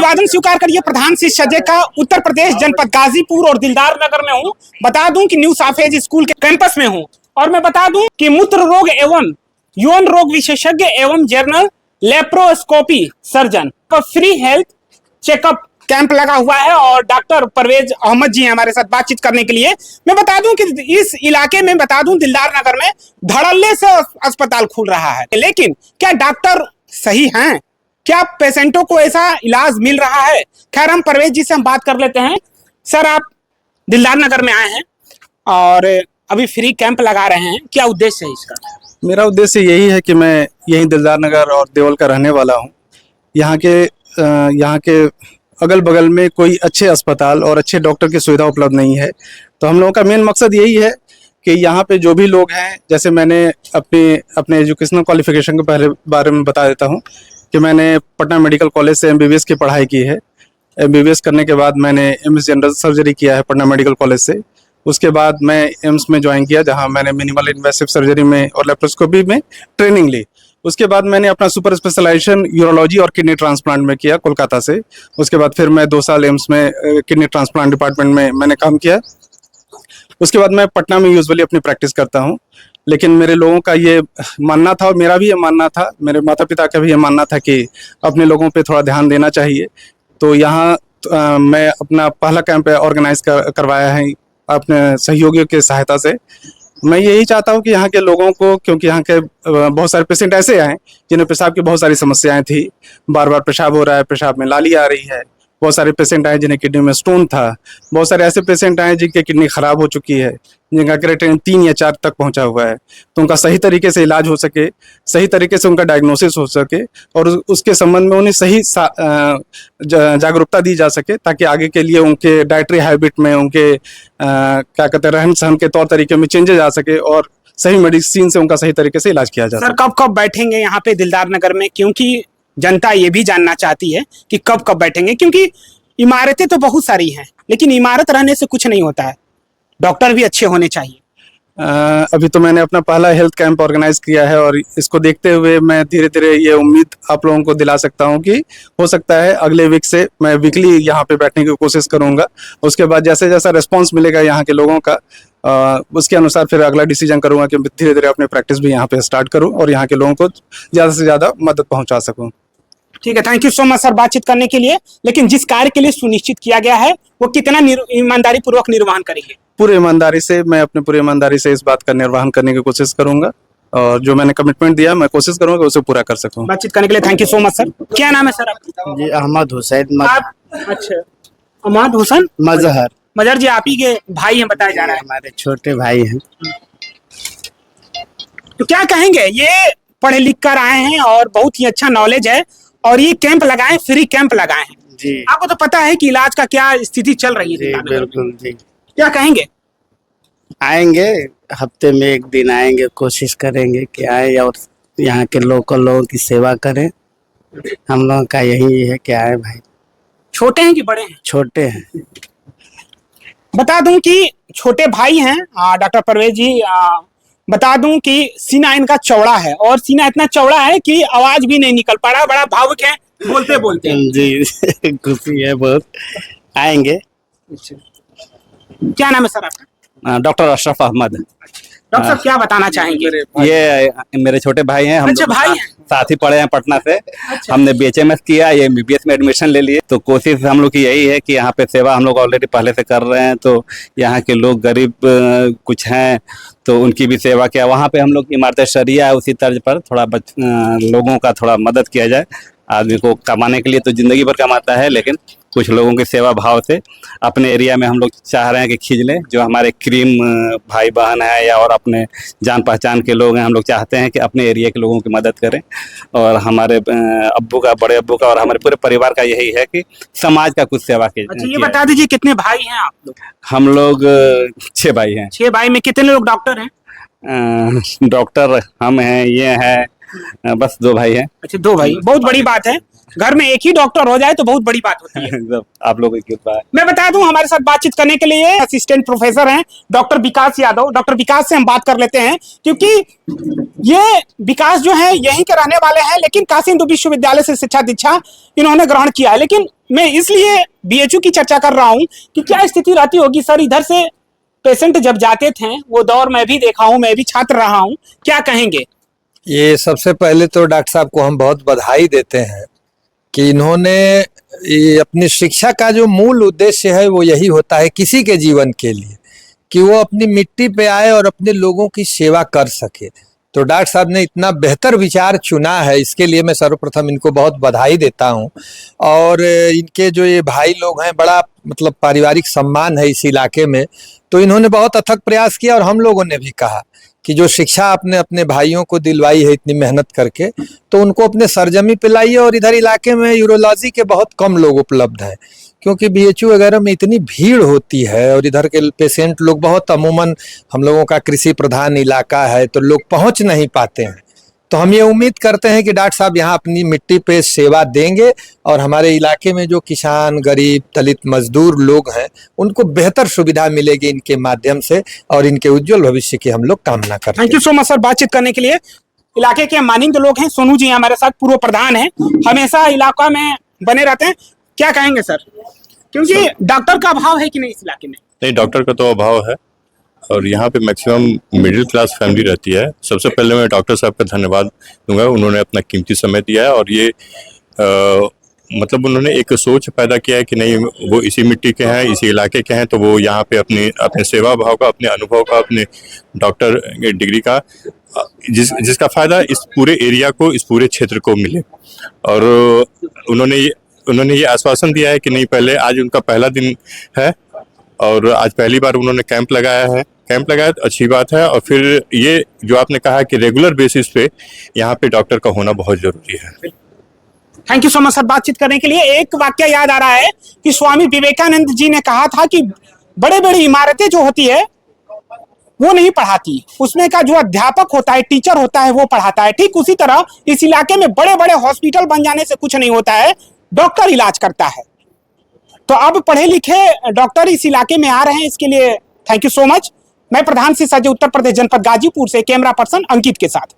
अभिवादन स्वीकार करिए प्रधान शिक्षक का। उत्तर प्रदेश जनपद गाजीपुर और दिलदार नगर में हूँ। बता दूं कि न्यू साफेज स्कूल के कैंपस में हूँ और मैं बता दूं कि मूत्र रोग एवं यौन रोग विशेषज्ञ एवं जनरल लेप्रोस्कोपी सर्जन का फ्री हेल्थ चेकअप कैंप लगा हुआ है और डॉक्टर परवेज अहमद जी हमारे साथ बातचीत करने के लिए। मैं बता दूं कि इस इलाके में बता दूं दिलदार नगर में धड़ल्ले से अस्पताल खुल रहा है, लेकिन क्या डॉक्टर सही हैं? क्या पेशेंटों को ऐसा इलाज मिल रहा है? खैर हम परवेज जी से हम बात कर लेते हैं। सर, आप दिलदार नगर में आए हैं और अभी फ्री कैंप लगा रहे हैं, क्या उद्देश्य है इसका? मेरा उद्देश्य यही है कि मैं यहीं दिलदार नगर और देवल का रहने वाला हूँ। यहाँ के अगल बगल में कोई अच्छे अस्पताल और अच्छे डॉक्टर की सुविधा उपलब्ध नहीं है, तो हम लोगों का मेन मकसद यही है कि यहाँ पे जो भी लोग हैं, जैसे मैंने अपने एजुकेशनल क्वालिफिकेशन के पहले बारे में बता देता हूँ कि मैंने पटना मेडिकल कॉलेज से MBBS की पढ़ाई की है। MBBS करने के बाद मैंने MS जनरल सर्जरी किया है पटना मेडिकल कॉलेज से। उसके बाद मैं एम्स में ज्वाइन किया, जहाँ मैंने मिनिमल इन्वेसिव सर्जरी में और लेप्रोस्कोपी में ट्रेनिंग ली। उसके बाद मैंने अपना सुपर स्पेशलाइजेशन यूरोलॉजी और किडनी ट्रांसप्लांट में किया कोलकाता से। उसके बाद फिर मैं 2 साल एम्स में किडनी ट्रांसप्लांट डिपार्टमेंट में मैंने काम किया। उसके बाद मैं पटना में यूजुअली अपनी प्रैक्टिस करता हूँ, लेकिन मेरे लोगों का ये मानना था और मेरा भी ये मानना था, मेरे माता पिता का भी ये मानना था कि अपने लोगों पे थोड़ा ध्यान देना चाहिए। तो यहाँ मैं अपना पहला कैंप ऑर्गेनाइज करवाया है अपने सहयोगियों की सहायता से। मैं यही चाहता हूँ कि यहाँ के लोगों को, क्योंकि यहाँ के बहुत सारे पेशेंट ऐसे आए जिन्हें पेशाब की बहुत सारी समस्याएं थी, बार बार पेशाब हो रहा है, पेशाब में लाली आ रही है। बहुत सारे पेशेंट आए जिन्हें किडनी में स्टोन था। बहुत सारे ऐसे पेशेंट आए जिनकी किडनी खराब हो चुकी है, जिनका क्रिएटिनिन 3 या 4 तक पहुंचा हुआ है। तो उनका सही तरीके से इलाज हो सके, सही तरीके से उनका डायग्नोसिस हो सके और उसके संबंध में उन्हें सही जागरूकता दी जा सके, ताकि आगे के लिए उनके डाइटरी हैबिट में, उनके क्या कहते हैं, रहन सहन के तौर तरीके में चेंजेस आ सके और सही मेडिसिन से उनका सही तरीके से इलाज किया जा सके। सर, कब कब बैठेंगे यहाँ पे दिलदार नगर में? क्योंकि जनता ये भी जानना चाहती है कि कब कब बैठेंगे, क्योंकि इमारतें तो बहुत सारी हैं, लेकिन इमारत रहने से कुछ नहीं होता है, डॉक्टर भी अच्छे होने चाहिए। अभी तो मैंने अपना पहला हेल्थ कैंप ऑर्गेनाइज किया है और इसको देखते हुए मैं धीरे धीरे ये उम्मीद आप लोगों को दिला सकता हूँ कि हो सकता है अगले वीक से मैं वीकली यहाँ पे बैठने की कोशिश करूँगा। उसके बाद जैसे जैसा रिस्पॉन्स मिलेगा यहाँ के लोगों का, उसके अनुसार फिर अगला डिसीजन करूँगा कि धीरे धीरे अपनी प्रैक्टिस भी यहाँ पे स्टार्ट करूँ और यहाँ के लोगों को ज़्यादा से ज़्यादा मदद पहुँचा सकूँ। ठीक है, thank you so much sir बातचीत करने के लिए। लेकिन जिस कार्य के लिए सुनिश्चित किया गया है वो कितना ईमानदारी पूर्वक निर्वहन करेंगे? पूरे ईमानदारी से, मैं अपने पूरी ईमानदारी से इस बात का निर्वहन करने की कोशिश करूंगा और जो मैंने कमिटमेंट दिया मैं कोशिश करूंगा उसे पूरा कर सकूं। बातचीत करने के लिए thank you so much sir. क्या नाम है सर आपका? जी, अहमद हुसैन। अच्छा, अहमद हुसैन मजहर। मजहर जी, आप ही के भाई हैं बताया जा रहा है? हमारे छोटे भाई हैं। तो क्या कहेंगे, ये पढ़े लिख कर आए हैं और बहुत ही अच्छा नॉलेज है और ये कैंप लगाए, फ्री कैंप लगाए हैं जी। आपको तो पता है कि इलाज का क्या स्थिति चल रही है जी बिल्कुल जी। क्या कहेंगे? आएंगे, हफ्ते में 1 दिन आएंगे, कोशिश करेंगे कि आए और यहाँ के लोकल लोगों की सेवा करें। हम लोगों का यही है कि आए भाई। छोटे हैं कि बड़े हैं? छोटे हैं। बता दूं कि छोटे भाई हैं डॉक्टर परवेज जी। बता दूं कि सीना इनका चौड़ा है और सीना इतना चौड़ा है कि आवाज भी नहीं निकल पा रहा। बड़ा भावुक है बोलते बोलते जी। खुशी है बहुत। आएंगे। क्या नाम है सर आपका? डॉक्टर अशरफ अहमद। डॉक्टर साहब क्या बताना चाहेंगे? ये मेरे छोटे भाई हैं। हम अच्छा, भाई हैं। साथ ही पढ़े हैं पटना से। अच्छा। हमने BHMS किया, ये MBBS में एडमिशन ले लिए। तो कोशिश हम लोग की यही है कि यहाँ पे सेवा हम लोग ऑलरेडी पहले से कर रहे हैं, तो यहाँ के लोग गरीब कुछ हैं तो उनकी भी सेवा किया। वहाँ पे हम लोग की इमारत शरिया है, उसी तर्ज पर थोड़ा लोगों का थोड़ा मदद किया जाए। आदमी को कमाने के लिए तो जिंदगी भर कमाता है, लेकिन कुछ लोगों की सेवा भाव से अपने एरिया में हम लोग चाह रहे हैं कि खींच लें। जो हमारे क्रीम भाई बहन है या और अपने जान पहचान के लोग हैं, हम लोग चाहते हैं कि अपने एरिया के लोगों की मदद करें। और हमारे अब्बू का, बड़े अब्बू का और हमारे पूरे परिवार का यही है कि समाज का कुछ सेवा की। अच्छा, ये बता दीजिए कितने भाई हैं आप लोग? हम लोग 6 भाई हैं। 6 भाई में कितने लोग डॉक्टर हैं? डॉक्टर हम हैं, ये हैं, बस 2 भाई हैं। अच्छा, 2 भाई, बहुत बड़ी बात है। घर में एक ही डॉक्टर हो जाए तो बहुत बड़ी बात होती है। सब आप लोगों की कृपा है। मैं बता दूं हमारे साथ बातचीत करने के लिए असिस्टेंट प्रोफेसर हैं डॉक्टर विकास यादव। डॉक्टर विकास से हम बात कर लेते हैं, क्योंकि ये विकास जो है यहीं के रहने वाले हैं, लेकिन काशी हिंदू विश्वविद्यालय से शिक्षा दीक्षा इन्होंने ग्रहण किया है। लेकिन मैं इसलिए बीएचयू की चर्चा कर रहा हूं कि क्या स्थिति रहती होगी सर, इधर से पेशेंट जब जाते थे वो दौर मैं भी देखा हूं, मैं भी छात्र रहा हूं, क्या कहेंगे? ये सबसे पहले तो डॉक्टर साहब को हम बहुत बधाई देते हैं कि इन्होंने ये अपनी शिक्षा का जो मूल उद्देश्य है वो यही होता है किसी के जीवन के लिए, कि वो अपनी मिट्टी पे आए और अपने लोगों की सेवा कर सके। तो डॉक्टर साहब ने इतना बेहतर विचार चुना है, इसके लिए मैं सर्वप्रथम इनको बहुत बधाई देता हूं। और इनके जो ये भाई लोग हैं, बड़ा मतलब पारिवारिक सम्मान है इस इलाके में, तो इन्होंने बहुत अथक प्रयास किया। और हम लोगों ने भी कहा कि जो शिक्षा आपने अपने भाइयों को दिलवाई है इतनी मेहनत करके, तो उनको अपने सरजमी पे लाइए। और इधर इलाके में यूरोलॉजी के बहुत कम लोग उपलब्ध हैं, क्योंकि बीएचयू वगैरह में इतनी भीड़ होती है और इधर के पेशेंट लोग बहुत, अमूमन हम लोगों का कृषि प्रधान इलाका है तो लोग पहुंच नहीं पाते हैं। तो हम ये उम्मीद करते हैं कि डॉक्टर साहब यहाँ अपनी मिट्टी पे सेवा देंगे और हमारे इलाके में जो किसान, गरीब, दलित, मजदूर लोग हैं उनको बेहतर सुविधा मिलेगी इनके माध्यम से, और इनके उज्जवल भविष्य की हम लोग कामना करते हैं। Thank you so much sir बातचीत करने के लिए। इलाके के मानिंद लोग हैं, सोनू जी हमारे साथ पूर्व प्रधान हैं, हमेशा इलाका में बने रहते हैं, क्या कहेंगे सर? क्योंकि डॉक्टर का अभाव है कि नहीं इस इलाके में? नहीं, डॉक्टर का तो अभाव है और यहाँ पे मैक्सिमम मिडिल क्लास फैमिली रहती है। सबसे पहले मैं डॉक्टर साहब का धन्यवाद दूंगा, उन्होंने अपना कीमती समय दिया है और ये मतलब उन्होंने एक सोच पैदा किया है कि नहीं, वो इसी मिट्टी के हैं, इसी इलाके के हैं, तो वो यहाँ पे अपने सेवा भाव का, अपने अनुभव का, अपने डॉक्टर डिग्री का जिसका फ़ायदा इस पूरे एरिया को, इस पूरे क्षेत्र को मिले। और उन्होंने ये आश्वासन दिया है कि नहीं, पहले आज उनका पहला दिन है और आज पहली बार उन्होंने कैंप लगाया तो अच्छी बात है। और फिर ये जो आपने कहा कि रेगुलर बेसिस पे यहाँ पे डॉक्टर का होना बहुत जरूरी है। Thank you so much sir बातचीत करने के लिए। एक वाक्य याद आ रहा है कि स्वामी विवेकानंद जी ने कहा था कि बड़े बड़ी इमारतें जो होती है वो नहीं पढ़ाती, उसमें का जो अध्यापक होता है, टीचर होता है, वो पढ़ाता है। ठीक उसी तरह इस इलाके में बड़े बड़े हॉस्पिटल बन जाने से कुछ नहीं होता है, डॉक्टर इलाज करता है। तो अब पढ़े लिखे डॉक्टर इस इलाके में आ रहे हैं, इसके लिए थैंक यू सो मच। मैं प्रधान से सजे उत्तर प्रदेश जनपद गाजीपुर से कैमरा पर्सन अंकित के साथ।